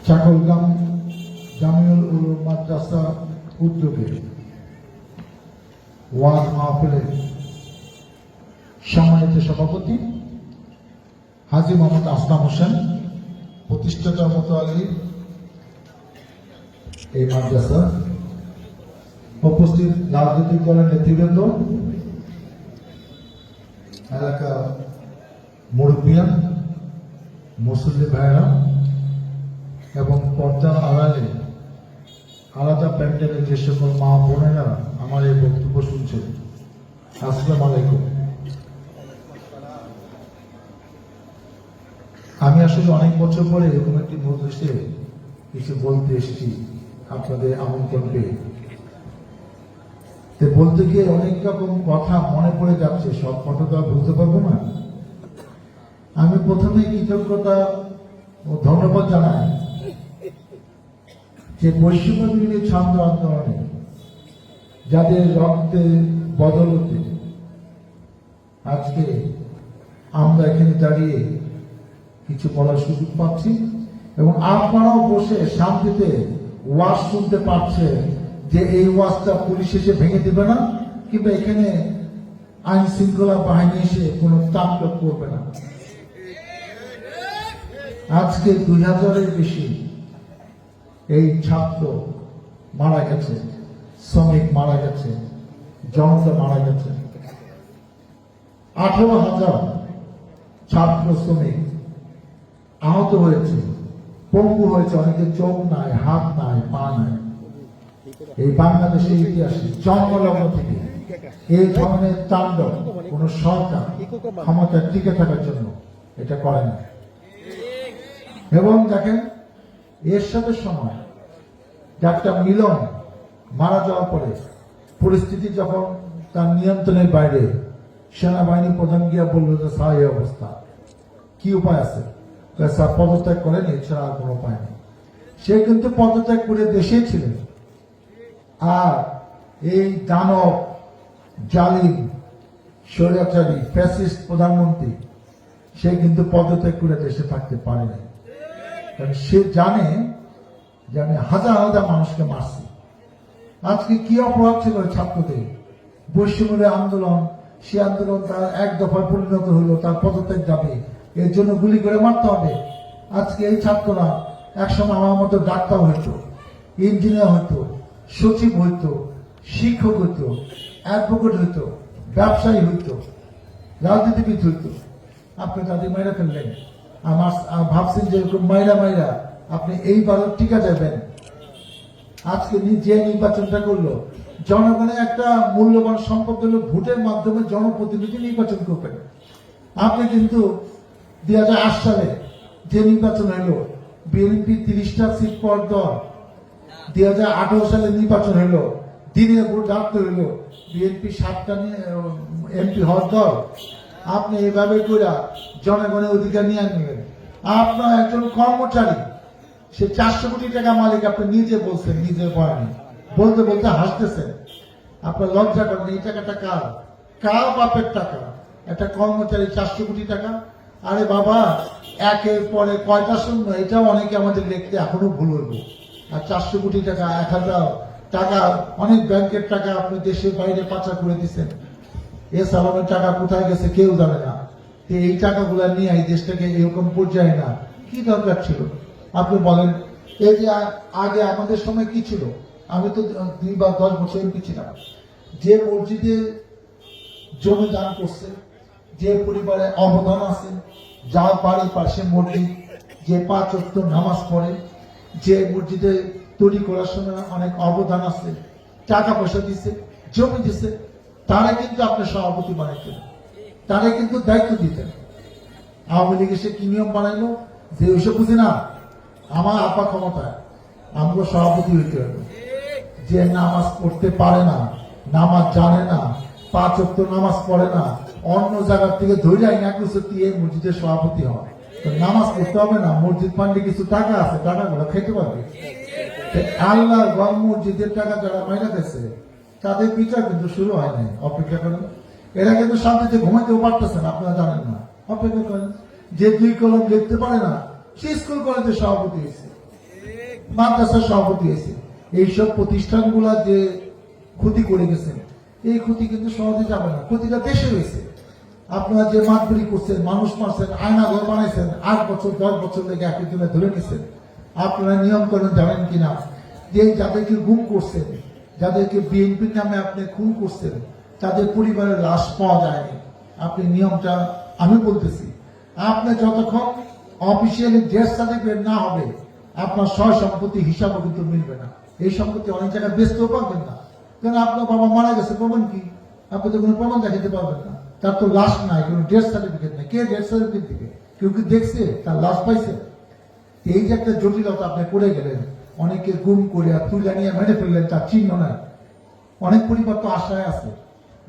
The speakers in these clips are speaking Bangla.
চাকলগাম জামিউল উলুম মাদ্রাসা উদ্যোগে ওয়াজ মাহফিলের সম্মানিত সভাপতি হাজী মোহাম্মদ আসলাম হোসেন, প্রতিষ্ঠাতা মোতালি এই মাদ্রাসা, উপস্থিত রাজনৈতিক দলের নেতৃবৃন্দ, এলাকা মুরব্বিয়ান, মুসল্লি ভাইরা এবং পর্দা আড়ালে আলাদা প্যান্ডেলের যে সকল মা বোনেরা আমার এই বক্তব্য শুনছেন, আসসালামু আলাইকুম। আমি আসলে অনেক বছর পরে এরকম একটি মজলিসে কিছু বলতে এসেছি আপনাদের আমন্ত্রণ পেয়ে। বলতে গিয়ে অনেক রকম কথা মনে পড়ে যাচ্ছে, সব কথা তো আর বলতে পারবো না। আমি প্রথমে কৃতজ্ঞতা ও ধন্যবাদ জানাই যে বৈষম্য বিরোধী ছাত্র আন্দোলনে যাদের রক্তে বদলতে আজকে আমরা এখানে দাঁড়িয়ে কিছু বলার সুযোগ পাচ্ছি এবং আপনারাও বসে শান্তিতে ওয়াজ শুনতে পারছেন যে এই ওয়াজটা পুলিশ এসে ভেঙে দেবে না, কিংবা এখানে আইন শৃঙ্খলা বাহিনী এসে কোনো তাণ্ডব করবে না। আজকে 2000-এর বেশি এই ছাত্র মারা গেছে, শ্রমিক মারা গেছে, জনতা মারা গেছে, 18,000 ছাত্র শ্রমিক আহত হয়েছে, পঙ্গু হয়েছে, অনেকে চোখ নাই, হাত নাই, পা নাই। এই বাংলাদেশের ইতিহাসে জন্মলগ্ন থেকে এই ধরনের তাণ্ডব কোন সরকার ক্ষমতায় টিকে থাকার জন্য এটা করে না। এবং দেখেন এর সাথে সময় ডাক্তার মিলন মারা যাওয়ার পরে পরিস্থিতি যখন তার নিয়ন্ত্রণের বাইরে, সেনাবাহিনী প্রধান গিয়া বলল যে স্যার এই অবস্থা, কি উপায় আছে? স্যার পদত্যাগ করেন, এছাড়া আর কোনো উপায় নেই। সে কিন্তু পদত্যাগ করে দেশে ছিলেন, আর এই দানব জালিম স্বৈরাচারী ফ্যাসিস্ট প্রধানমন্ত্রী সে কিন্তু পদত্যাগ করে দেশে থাকতে পারে না। কারণ সে জানে যে আমি হাজার হাজার মানুষকে মারছি। আজকে কি অপরাধ ছিল ছাত্রদের? বৈষম্যের আন্দোলন, সে আন্দোলন তার এক দফায় পরিণত হলো তার পদত্যাগ দাবি, এর জন্য গুলি করে মারতে হবে। আজকে এই ছাত্ররা একসময় আমার মতো ডাক্তার হইতো, ইঞ্জিনিয়ার হইতো, সচিব হইতো, শিক্ষক হইতো, অ্যাডভোকেট হইতো, ব্যবসায়ী হইতো, রাজনীতিবিদ হইতো। আপনি তাদের মাইরা ফেললেন। আমার ভাবছেন যে এরকম মাইরা আপনি এইবারও টিকা যাবেন। আজকে যে নির্বাচনটা করলো, জনগণের একটা মূল্যবান সম্পদ হলো ভোটের মাধ্যমে জনপ্রতিনিধি নির্বাচন করবেন। আপনি কিন্তু 2008 সালে যে নির্বাচন হইল, বিএনপি 30টা সিট পাওয়ার দল। 2018 সালে নির্বাচন হইল, দিনের ভোট রাখতে হইল, বিএনপি 7টা এমপি হওয়ার দল। আপনি এইভাবে করে জনগণের অধিকার নিয়ে নেবেন। আপনার একজন কর্মচারী, সে 400 কোটি টাকা মালিক, আপনি নিজে বলছেন, নিজের বয়ানে বলতে বলতে হাসতেছেন। আপনার লজ্জা করেন, এই টাকাটা কার? কার বাপের টাকা? একটা কর্মচারী 400 কোটি টাকা। আরে বাবা, একের পরে কয়টা শূন্য, এটাও অনেকে আমাদের লিখতে এখনো ভুল হইব। আর 400 কোটি টাকা, 1000 টাকা, অনেক ব্যাংকের টাকা আপনি দেশের বাইরে পাচার করে দিচ্ছেন। এ সালামের টাকা কোথায় গেছে কেউ জানে না। এই টাকাগুলো নিয়ে এই দেশটাকে এরকম পর্যায়ে না, কি দরকার ছিল? আপনি বলেন। এই যে আগে আমাদের সময় কি ছিল? আমি তো 2 বা 10 বছর এমপি ছিলাম। যে মসজিদে জমি দান করছে, যে পরিবারে অবদান আছে, যার বাড়ির পাশে মসজিদ, যে 5 ওয়াক্ত নামাজ পড়ে, যে মসজিদে তৈরি করার সময় অনেক অবদান আছে, টাকা পয়সা দিচ্ছে, জমি দিচ্ছে, তারা কিন্তু আপনার সভাপতি বানাইতেন, তারা কিন্তু দায়িত্ব দিতেন। আওয়ামী লীগ এসে কি নিয়ম বানাইলো যে ওইসব বুঝি না, আমার আপা ক্ষমতায় আমরা সভাপতি হইতে হবে। যে নামাজ পড়তে পারে না, নামাজ জানে না, 5 ওয়াক্ত নামাজ পড়ে না, অন্য জায়গার থেকে ধরে আইনা কিছু দিয়ে মসজিদের সভাপতি হয়। নামাজ পড়তে হবে না, মসজিদ ফান্ডে কিছু টাকা আছে, টাকাগুলো খেতে পারবে। আল্লাহ গম মসজিদের টাকা যারা মাইনা দিচ্ছে তাদের বিচার কিন্তু শুরু হয় নাই। অপেক্ষা করেন, এরা কিন্তু শান্তিতে ঘুমাইতেও পারতেছে না, আপনারা জানেন না। অপেক্ষা করেন। যে 2 কলম লিখতে পারে না, সে স্কুল কলেজের সভাপতি হয়েছে। মাদ্রাসার সভাপতি হয়েছে। এইসব প্রতিষ্ঠানগুলা যে ক্ষতি করে গেছেন, এই ক্ষতি কিন্তু সহজে যাবে না, ক্ষতিটা দেশে হয়েছে। আপনারা যে মাতবরি করছেন, মানুষ মারছেন, আয়না ঘর বানাইছেন, 8 বছর 10 বছর লেগে একই জন্য ধরে নিছেন। আপনারা নিয়ম করেন জানেন কিনা, যে যাদেরকে গুম করছেন, যাদেরকে বিএনপির নামে আপনি খুন করছেন, তাদের পরিবারের লাশ পাওয়া যায়নি। আপনি নিয়মটা আমি বলতেছি, আপনি যতক্ষণ অফিসিয়ালি ডেথ সার্টিফিকেট না হবে, আপনার সয় সম্পত্তি হিসাবও কিন্তু মিলবে না। এই সম্পত্তি অনেক জায়গায় বেচতেও পারবেন না, কারণ আপনার বাবা মারা গেছে, প্রমাণ কি? আপনি তো কোনো প্রমাণ দেখাতে পারবেন না। তার তো লাশ নাই, কোনো ডেথ সার্টিফিকেট নেই। কে ডেথ সার্টিফিকেট দিবে? কেউ কি দেখছে তার লাশ পাইছে? এই যে একটা জটিলতা আপনি করে গেলেন, অনেকে গুম করে তুলে নিয়ে মেরে ফেললেন, তার চিহ্ন নাই। অনেক পরিবার তো আশায় আছে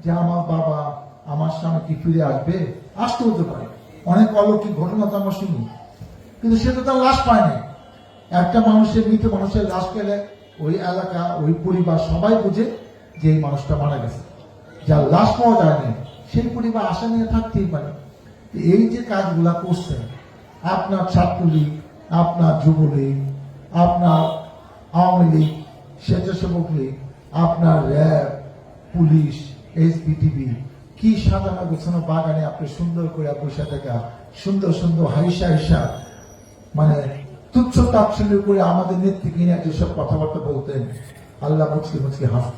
যে আমার বাবা আমার স্বামী কি ফিরে আসবে, আসতে হতে পারে। অনেক অলৌকিক ঘটনা তো আমরা শুনি, কিন্তু সে তো তার লাশ পায় নাই। একটা মানুষের মৃত মানুষের লাশ পেলে ওই এলাকা, ওই পরিবার সবাই বুঝে যে এই মানুষটা মারা গেছে। যার লাশ পাওয়া যায়নি সেই পরিবার আশা নিয়ে থাকতেই পারে। এই যে কাজগুলা করছেন, আপনার ছাত্রলীগ, আপনার যুবলীগ, আপনার আওয়ামী লীগ, স্বেচ্ছাসেবক লীগ, আপনার র্যাব, পুলিশ, এসবিটিভি, কি সাজানো গোছানো বাগানে আপনি সুন্দর করে পয়সা টাকা সুন্দর সুন্দর হাইসা হাইসা মানে তুচ্ছ তাচ্ছিল্য করে আমাদের নেত্রীকে নিয়ে যেসব কথাবার্তা বলতেন, আল্লাহ মুচকি মুচকি হাসত।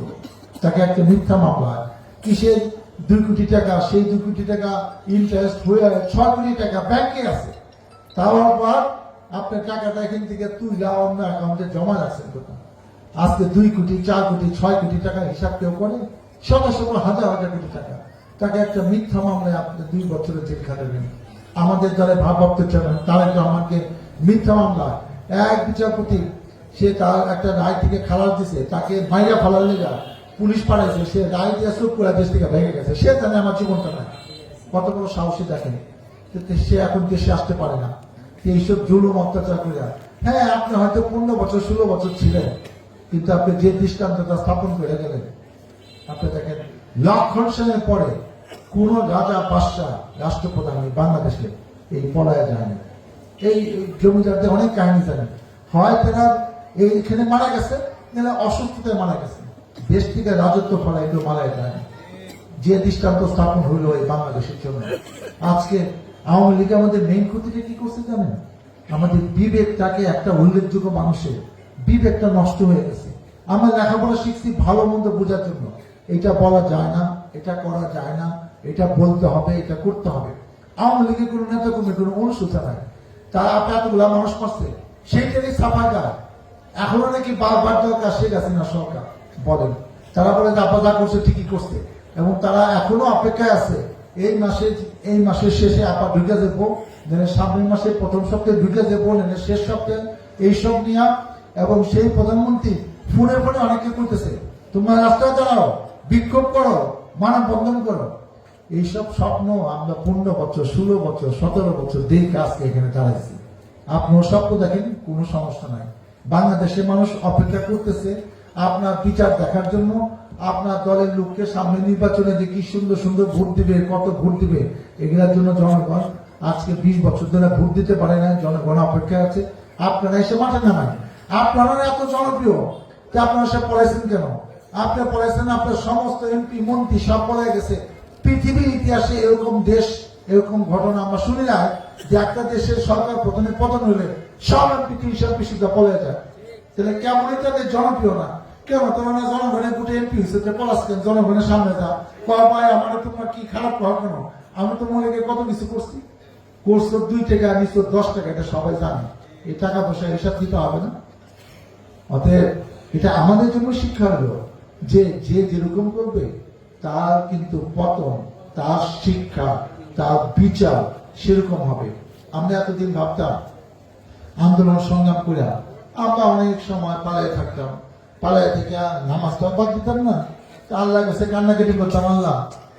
তাকে একটা মিথ্যা মামলা, কিসের 2 কোটি টাকা, সেই 2 কোটি টাকা ইন্টারেস্ট হয়ে 6 কোটি টাকা ব্যাংকে আছে। তাও আবার আপনার টাকাটা এখান থেকে তুলে অন্য অ্যাকাউন্টে জমা রাখছেন কোথাও। আজকে 2 কোটি, 4 কোটি, 6 কোটি টাকার হিসাব কেউ করে? শত শত হাজার হাজার কোটি টাকা। তাকে একটা মিথ্যা মামলায় আপনি 2 বছরের জেল খাটাবেন। আমাদের দলে ভারপ্রাপ্ত চেয়ারম্যান তারেক রহমানকে মিথ্যা মামলা, এক বিচারপতি সে তার একটা রায় থেকে খালাস দিছে, তাকে মাইরা ফালার লেগা পুলিশ পাঠাইছে, সে রায় দিয়ে চুপ করে দেশ থেকে ভেঙে গেছে। সে জানে আমার জীবনটা নাই, কত বড় সাহসী দেখেন। সে এখন দেশে আসতে পারে না, এইসব জুলুম অত্যাচার করে। হ্যাঁ, আপনি হয়তো 15 বছর 16 বছর ছিলেন, কিন্তু আপনি যে দৃষ্টান্তটা স্থাপন করে গেলেন, আপনি দেখেন লক্ষণ সেনের পরে কোন রাজা বাদশাহ রাষ্ট্রপ্রধান বাংলাদেশে এই পলায় যায় না। এই জমিদারদের অনেক কাহিনী জানেন, হয় তারা এইখানে মারা গেছে, নাহলে অসুস্থতায় মারা গেছে, দেশ থেকে রাজত্ব ফলায় কেউ মারা যায় না। যে দৃষ্টান্ত স্থাপন হইল এই বাংলাদেশের জন্য। আজকে আওয়ামী লীগ আমাদের মেইন ক্ষতিটা কি করছে জানেন? আমাদের বিবেকটাকে, একটা উল্লেখযোগ্য মানুষের বিবেকটা নষ্ট হয়ে গেছে। আমরা লেখাপড়া শিখছি ভালো মন্দ বোঝার জন্য, এটা বলা যায় না, এটা করা যায় না, এটা বলতে হবে, এটা করতে হবে। আওয়ামী লীগের কোনো নেতা কর্মীর কোনো অনুশোচনা নাই, তারা এতগুলা মানুষ মারছে, সেইটারই সাফা গায়। এখনো নাকি বারবার দরকার শেখ হাসিনা সরকার বলেন, তারা বলেন আপা যা করছে ঠিকই করছে, এবং তারা এখনো অপেক্ষায় আছে এই মাসের শেষে আপা ঢুকে যাবো, সামনের মাসের প্রথম সপ্তাহে ঢুকে যাবো, শেষ সপ্তাহে এইসব নিয়ে। এবং সেই প্রধানমন্ত্রী ফোনে ফোনে অনেকে করতেছে, তোমরা রাস্তায় দাঁড়াও, বিক্ষোভ করো, মানববন্ধন করো। এইসব স্বপ্ন আমরা 15 বছর 16 বছর 17 বছর দেখে আজকে এখানে দাঁড়াইছি। আপনার স্বপ্ন দেখেন, কোনো সমস্যা নাই। বাংলাদেশের মানুষ অপেক্ষা করতেছে আপনার বিচার দেখার জন্য। আপনার দলের লোককে সামনে নির্বাচনে যে কি সুন্দর সুন্দর ভোট দিবে, কত ভোট দিবে, এগুলোর জন্য জনগণ আজকে 20 বছর ধরে ভোট দিতে পারে না। জনগণ অপেক্ষায় আছে, আপনারা এসে মাঠে নামেন। আপনারা এত জনপ্রিয়, আপনারা সে পড়াইছেন কেন? আপনি পড়াইছেন, আপনার সমস্ত এমপি মন্ত্রী সব পড়াই গেছে। পৃথিবীর ইতিহাসে এরকম দেশ, এরকম ঘটনা আমরা শুনি না যে একটা দেশের সরকার প্রথমে পতন হলে সব এমপি 300 সিদ্ধা পড়ে যায়। তাহলে কেমন তাদের জনপ্রিয় না কেন? তোমার না জনগণের গোটে এমপি হচ্ছে, পলাশকেন জনগণের সামনে যা ভাই, আমার তোমার কি খারাপ প্রভাব কেন? আমি তো মনে কত কিছু করছি, করছো 2 টাকা, নিচ্ছ 10 টাকা, এটা সবাই জানে। এই টাকা পয়সা হিসাব দিতে হবে না। অতএব এটা আমাদের জন্য শিক্ষা হলো যে যে যেরকম করবে তার কিন্তু পতন, তার শিক্ষা, তার বিচার সেরকম হবে। আমরা এতদিন ভাবতাম আন্দোলন সংগ্রাম করে আমরা অনেক সময় পালায় থাকতাম, পালায় থেকে নামাজটা বাদ দিতাম না, আল্লাহ কাছে কান্নাকাটি করতাম, আল্লাহ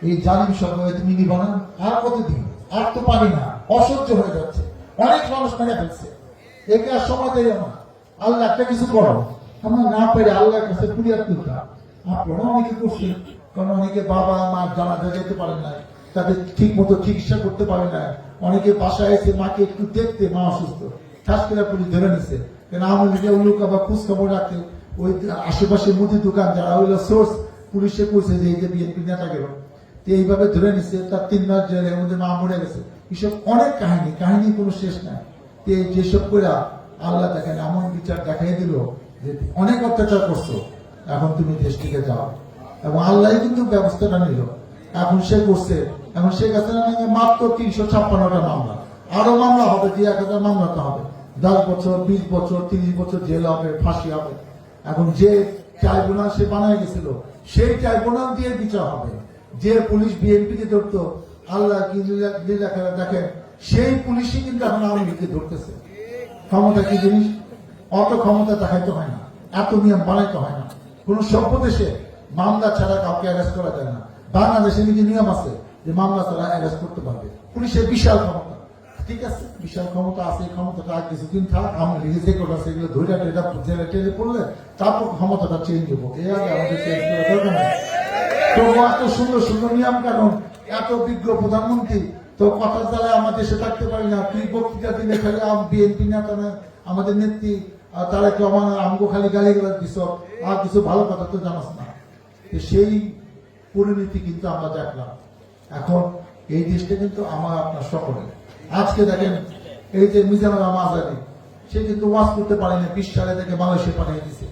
এই জালিম সরকার তুমি নিবা না, আর কতদিন, আর তো পারি না, অসহ্য হয়ে যাচ্ছে, অনেক মানুষ মেরে ফেলছে, একে আর সময় দেয় না, আল্লাহ একটা কিছু করো। আমরা না পারি আল্লাহর কাছে ফরিয়াদ করতাম। আপনারা অনেকে করছেন, কারণ অনেকে বাবা মা জানাজা যেতে পারেন না, তাদের ঠিক মতো চিকিৎসা করতে পারে না, অনেকে বাসায় এসে মাকে একটু দেখতে, মা অসুস্থ, ঠাস করে পুলিশ ধরে নিছে। কেন আওয়ামী লীগের লোক আবার খোঁজ খবর রাখতে ওই আশেপাশে মুদি দোকান যারা হইলো সোর্স, পুলিশে কইছে যে এই যে বিএনপি নেতা গেল, তো এইভাবে ধরে নিছে। তার 3 মাস জেলের মধ্যে মা মরে গেছে। এসব অনেক কাহিনী কোনো শেষ নাই। যেসব করে আল্লাহ দেখেন এমন বিচার দেখাই দিল যে অনেক অত্যাচার করছো, এখন তুমি দেশ থেকে যাও। এবং আল্লাহ কিন্তু ব্যবস্থাটা নিল। এখন সে করছে, এখন শেখ হাসিনা নামে মাত্র 356টা মামলা, আরো মামলা হবে, যে 1000 মামলাটা হবে। 10 বছর, 20 বছর, 30 বছর জেল হবে, ফাঁসি হবে। এখন যে ট্রাইব্যুনাল সে বানায় গেছিল, সেই ট্রাইব্যুনাল দিয়ে বিচার হবে। যে পুলিশ বিএনপি কে ধরতো, আল্লাহ কি লীলা খেলা দেখেন, সেই পুলিশই কিন্তু এখন আওয়ামী লীগকে ধরতেছে। ক্ষমতা কি জিনিস? অত ক্ষমতা দেখাইতে হয় না, এত নিয়ম বানাইতে হয় না। কোন সভ্য দেশে মামলা ছাড়া কাউকে অ্যারেস্ট করা যায় না। বাংলাদেশে নিজে নিয়ম আছে যে মামলা ছাড়া অ্যারেস্ট করতে পারবে। পুলিশের বিশাল ক্ষমতা, ঠিক আছে, বিশাল ক্ষমতা আছে। ক্ষমতাটা আর কিছুদিন থাক, আওয়ামী লীগের যে কোটা সেগুলো ধরে জেলে টেলে পড়লে তারপর ক্ষমতাটা চেঞ্জ হবো। এই আগে আমাদের চেঞ্জ করা দরকার নেই। তো এত সুন্দর সুন্দর নিয়ম কানুন, এত বিজ্ঞ প্রধানমন্ত্রী, তো কথার দ্বারা আমাদের দেশে থাকতে পারি না। তুই বক্তৃতা দিলে খালি বিএনপি নেতা না, আমাদের নেত্রী তারেক রহমান আমগো খালি গালি গালাজ দিস, আর কিছু ভালো কথা তো জানাস না। সেই পরিণতি কিন্তু আমরা দেখলাম। এখন এই দেশটা কিন্তু আমার আপনার সকলে। আজকে দেখেন এই যে মিজানুর রহমান আজাদী, সে কিন্তু ওয়াজ করতে পারেনি, 20 সালে থেকে মালয়েশিয়া পাঠিয়ে দিছে।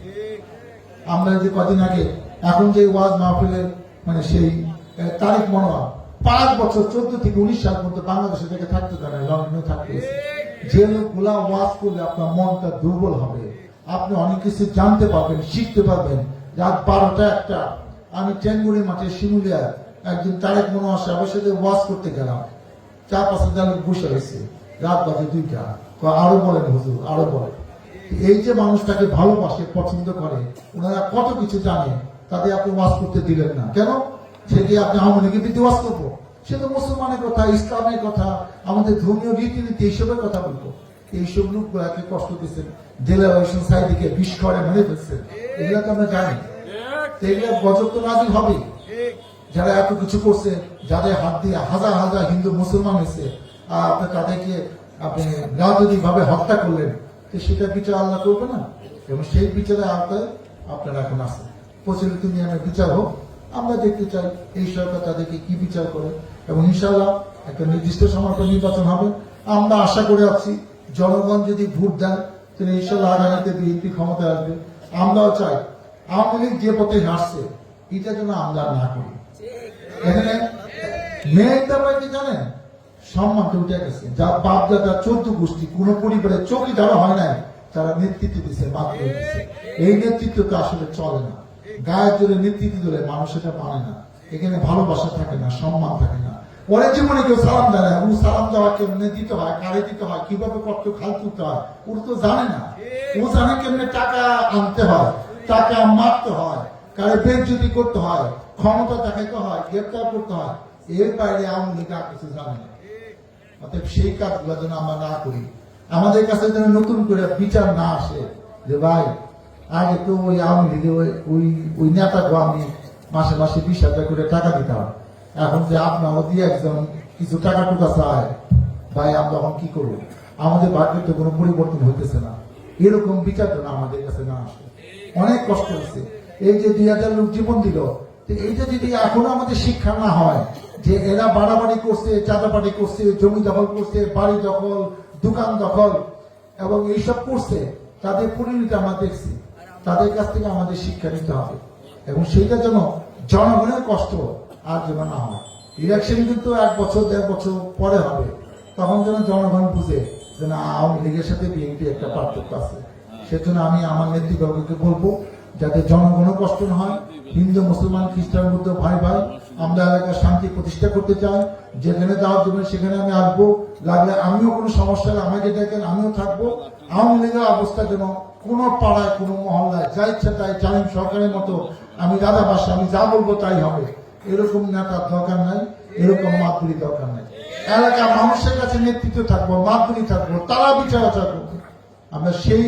আমরা যে কদিন আগে এখন যে ওয়াজ মাহফিলের মানে সেই তারিখ মনোয়ার 5 বছর 14 থেকে 19 সাল পর্যন্ত বাংলাদেশে থেকে থাকতে পারে, লন্ডনে থাকতে। যে লোকগুলা ওয়াজ করলে আপনার মনটা দুর্বল হবে, আপনি অনেক কিছু জানতে পারবেন, শিখতে পারবেন। রাত 12টা 1টা আমি টেঙ্গুরি মাঠে শিমুলিয়া একজন তারেক মনোয়ার সাহেবের সাথে ওয়াজ করতে গেলাম। 4-5 লোক বসে হয়েছে, রাত বাজে 2টা। আরো বলেন হুজুর, আরো বলেন। এই যে মানুষটাকে ভালোবাসে, পছন্দ করে, ওনারা কত কিছু জানে, তাদের আপনি ওয়াজ করতে দিলেন না কেন? সে কি আপনি আওয়ামী লীগের বিরুদ্ধে ওয়াজ করবো? সে তো মুসলমানের কথা, ইসলামের কথা, আমাদের ধর্মীয় রীতিনীতি এইসবের কথা বলবো। এইসব লোকগুলাকে কষ্ট দিচ্ছেন, জেনারেশন সাইডিকে বিষ করে মেরে ফেলছেন, এগুলা তো আমরা জানি। এগুলা গজব তো নাজিল হবে। যারা এত কিছু করছে, যাদের হাত দিয়ে হাজার হাজার হিন্দু মুসলমান হয়েছে, আপনি তাদেরকে আপনি রাজনৈতিক ভাবে হত্যা করলেন, তো সেটা বিচার আল্লাহ করবে না? এবং সেই বিচারের আওতায় আপনারা এখন আসেন। প্রচলিত নিয়মে বিচার হোক, আমরা দেখতে চাই এই সরকার তাদেরকে কি বিচার করে। এবং ইনশাআল্লাহ একটা নির্দিষ্ট সময় পর নির্বাচন হবে। আমরা আশা করে আছি জনগণ যদি ভোট দেন, তাহলে ইনশাআল্লাহ আগামীতে বিএনপি ক্ষমতায় আসবে। আমরাও চাই আওয়ামী লীগ যে পথে হাসছে, এটা যেন আমরা না করি। এখানে মেয়ের ব্যাপারে কি জানেন, সম্মানটা উঠে গেছে। যা বাপ দাদা 14 গোষ্ঠী কোন পরিবারের চৌকিদারও হয় নাই, তারা নেতৃত্ব দিচ্ছে, মাত্র দিচ্ছে। এই নেতৃত্ব তো আসলে চলে না। গায়ের জোরে নেতৃত্ব দিলে মানুষ এটা মানে না। এখানে ভালোবাসা থাকে না, সম্মান থাকে না। পরে জীবনে কেউ সালাম দেয় না, ও সালাম দেওয়া কেমনে দিতে হয়, কারে দিতে হয়, কিভাবে কত খাল তুলতে হয়, ওর তো জানে না। ও জানে কেমনে টাকা আনতে হয়, টাকা মারতে হয়, কারে বেজ্জতি করতে হয়, ক্ষমতা দেখাইতে হয়, গ্রেপ্তার করতে হয়। এর বাইরে আওয়ামী লীগ আর কিছু জানে না। অতএব সেই কাজগুলো যেন আমরা না করি। আমাদের কাছে যেন নতুন করে বিচার না আসে যে ভাই আগে তো ওই আওয়ামী লীগে ওই নেতাকে আমি মাসে মাসে 20,000 করে টাকা দিতাম, এখন যে আপনার দিয়ে একজন কিছু টাকা টুকা চায়, ভাই আমরা এখন কি করবো? আমাদের ভাগ্যের তো কোনো পরিবর্তন হইতেছে না। এরকম বিচার যেন আমাদের কাছে না আসে। অনেক কষ্ট হচ্ছে। এই যে 2000 লোক জীবন দিল, এইটা যদি এখনো আমাদের শিক্ষা না হয় যে এরা বাড়াবাড়ি করছে, চাঁদাবাড়ি করছে, জমি দখল করছে, বাড়ি দখল, দোকান দখল এবং এইসব করছে, তাদের পরিণতি আমরা দেখছি। তাদের কাছ থেকে আমাদের শিক্ষা নিতে হবে এবং সেইটা যেন জনগণের কষ্ট আর যেন না হয়। ইলেকশন কিন্তু 1 বছর 1.5 বছর পরে হবে, তখন যেন জনগণ বুঝে যে না, আওয়ামী লীগের সাথে বিএনপি একটা পার্থক্য আছে। সেজন্য আমি আমার নেতৃবর্গকে বলবো যাতে জনগণও কষ্ট না হয়। হিন্দু মুসলমান খ্রিস্টান বুদ্ধ ভাই ভাই আমরা এলাকার শান্তি প্রতিষ্ঠা করতে চাই। যেখানে দাওয়াত দেবেন সেখানে আমি আসবো, লাগলে আমিও কোনো সমস্যা হলে আমাকে দেখেন, আমিও থাকবো। আওয়ামী লীগের অবস্থা যেন কোনো পাড়ায় কোনো মহল্লায় যা ইচ্ছা তাই জালিম সরকারের মতো আমি রাজা বাসা, আমি যা বলবো তাই হবে, এরকম নেতার দরকার নাই, এরকম মাতবুরি দরকার নাই। এলাকার মানুষের কাছে নেতৃত্ব থাকবো, মাতবুরি থাকবো, তারা বিচার আচার করবে। আমরা সেই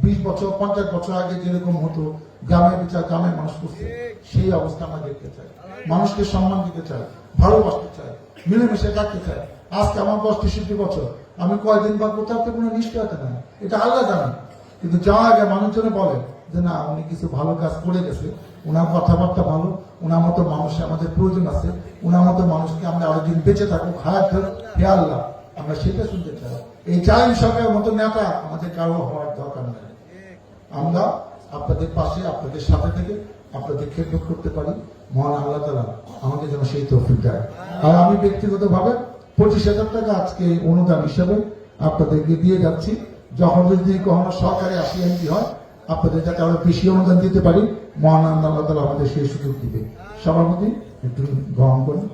20 বছর 50 বছর আগে যেরকম হতো, গ্রামের বিচার গ্রামের মানুষ করছে, সেই অবস্থা আমরা দেখতে চাই। মানুষকে সম্মান দিতে চাই, ভালোবাসতে চাই, মিলেমিশে থাকতে চাই। আজকে আমার বয়স 63 বছর, আমি কয়দিন বা কোথাও তো কোনো নিশ্চয়তা নাই, এটা আল্লাহ জানেন। কিন্তু যা আগে মানুষজনে বলে যে না উনি কিছু ভালো কাজ করে গেছে, ওনার কথাবার্তা ভালো, ওনার মতো মানুষের আমাদের প্রয়োজন আছে, ওনার মতো মানুষকে আমরা আরেকদিন বেঁচে থাকুক, হায়াত হোক, হে আল্লাহ, আমরা সেটা শুনতে চাই। এই জাহিন সরকারের মতো নেতা আমাদের কারো হওয়ার দরকার নেই। আমরা আপনাদের পাশে, আপনাদের সাথে থেকে আপনাদের খেদমত করতে পারি। মহান আল্লাহ তাআলা আমাদের যেন সেই তৌফিক দেয়। আর আমি ব্যক্তিগতভাবে 25,000 টাকা আজকে অনুদান হিসেবে আপনাদেরকে দিয়ে যাচ্ছি। যখন যদি কখনো সরকারে আসি এমপি হয়, আপনাদের যাতে আরো বেশি অনুদান দিতে পারি, মহান আল্লাহ তাআলা আমাদের সেই সুযোগ দিবে। সভাপতি একটু গ্রহণ করুন।